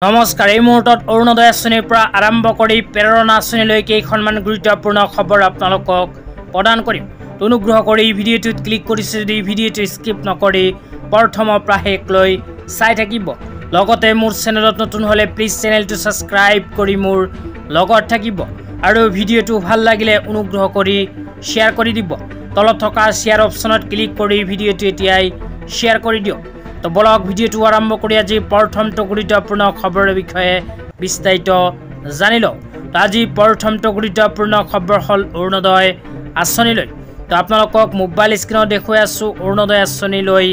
নমস্কাৰ এই মুহূৰ্তত অৰুণোদয় আঁচনিৰ পৰা আৰম্ভ কৰি প্ৰেৰণা আঁচনিলৈ কেইখনমান গুৰুত্বপূৰ্ণ খবৰ আপোনালোকক প্ৰদান কৰিম। অনুগ্ৰহ কৰি ভিডিঅ'টোত ক্লিক কৰিছে যদি ভিডিঅ'টো স্কিপ নকৰি প্ৰথমৰ পৰা শেষলৈ চাই থাকিব। লগতে মোৰ চেনেলত নতুন হ'লে প্লিজ চেনেলটো ছাবস্ক্ৰাইব কৰি মোৰ লগত থাকিব আৰু ভিডিঅ'টো ভাল লাগিলে অনুগ্ৰহ কৰি শ্বেয়াৰ কৰি দিব। তলত থকা শ্বেয়াৰ অপশ্যনত ক্লিক কৰি ভিডিঅ'টো এতিয়াই শ্বেয়াৰ কৰি দিয়ক। তো বলক ভিডিঅ'টো আৰম্ভ কৰি আজি প্ৰথমটো গুৰুত্বপূৰ্ণ খবৰৰ বিষয়ে বিস্তাৰিত জানি লওঁ। আজি প্ৰথমটো গুৰুত্বপূৰ্ণ খবৰ হ'ল অৰুণোদয় আঁচনিলৈ। তো আপোনালোকক মোবাইল স্ক্ৰীনত দেখুৱাই আছোঁ অৰুণোদয় আঁচনিলৈ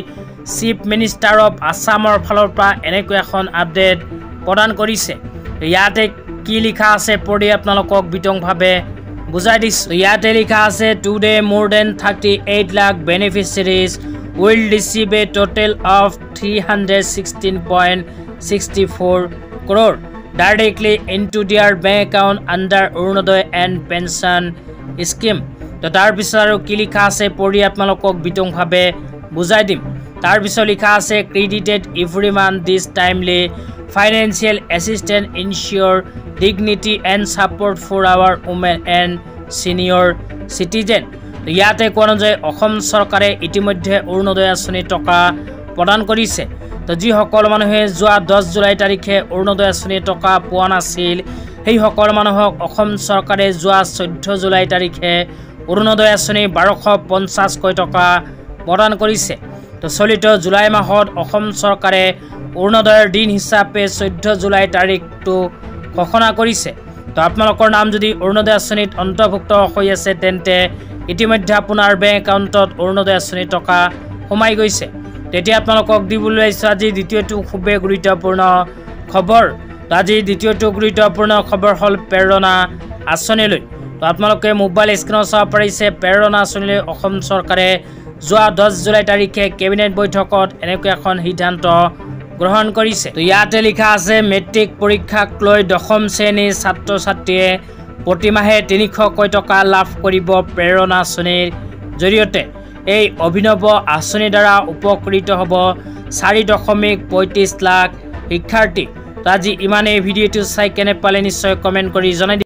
চিফ মিনিষ্টাৰ অফ আছামৰ ফালৰ পৰা এনেকৈ এখন আপডেট প্ৰদান কৰিছে। ইয়াতে কি লিখা আছে পঢ়ি আপোনালোকক বিতংভাৱে বুজাই দিছোঁ। ইয়াতে লিখা আছে today more than 38 lakh beneficiaries will receive a total of 316.64 crore directly into their bank account under Arunodaya and Pension Scheme. তো তাৰ পিছত আৰু কি লিখা আছে পঢ়ি আপোনালোকক বিতংভাৱে বুজাই দিম। তাৰ পিছত লিখা আছে credited every month this timely financial assistance ensure dignity and support for our women and senior citizen. ইয়াতে কোৱা যে অসম চৰকাৰে ইতিমধ্যে অৰুণোদয় আঁচনি টকা প্ৰদান কৰিছে। তো যিসকল মানুহে যোৱা 10 জুলাই তাৰিখে অৰুণোদয় আঁচনি টকা পোৱা নাছিল সেইসকল মানুহক অসম চৰকাৰে যোৱা 14 জুলাই তাৰিখে অৰুণোদয় আঁচনি 1250 টকা প্ৰদান কৰিছে। তো চলিত জুলাই মাহত অসম চৰকাৰে অৰুণোদয়ৰ দিন হিচাপে 14 জুলাই তাৰিখটো ঘোষণা কৰিছে। তো আপোনালোকৰ নাম যদি অৰুণোদয় আঁচনিত অন্তৰ্ভুক্ত হৈ আছে তেন্তে ইতিমধ্যে আপোনাৰ বেংক একাউণ্টত অৰুণোদয় আঁচনি টকা সোমাই গৈছে। তেতিয়া আপোনালোকক দিবলৈ আহিছোঁ আজি দ্বিতীয়টো খুবেই গুৰুত্বপূৰ্ণ খবৰ। আজি দ্বিতীয়টো গুৰুত্বপূৰ্ণ খবৰ হ'ল প্ৰেৰণা আঁচনিলৈ। তো আপোনালোকে মোবাইল স্ক্ৰীনত চাব পাৰিছে প্ৰেৰণা আঁচনিলৈ অসম চৰকাৰে যোৱা 10 জুলাই তাৰিখে কেবিনেট বৈঠকত এনেকৈ এখন সিদ্ধান্ত গ্ৰহণ কৰিছে। তো ইয়াতে লিখা আছে মেট্ৰিক পৰীক্ষাক লৈ 10ম শ্ৰেণীৰ ছাত্ৰ ছাত্ৰীয়ে প্ৰতিমাহে 300 টকা লাভ কৰিব প্ৰেৰণা আঁচনিৰ জৰিয়তে। এই অভিনৱ আঁচনিৰ দ্বাৰা উপকৃত হ'ব 4.35 লাখ শিক্ষাৰ্থী। তো আজি ইমানেই। ভিডিঅ'টো চাই কেনে পালে নিশ্চয় কমেণ্ট কৰি জনাই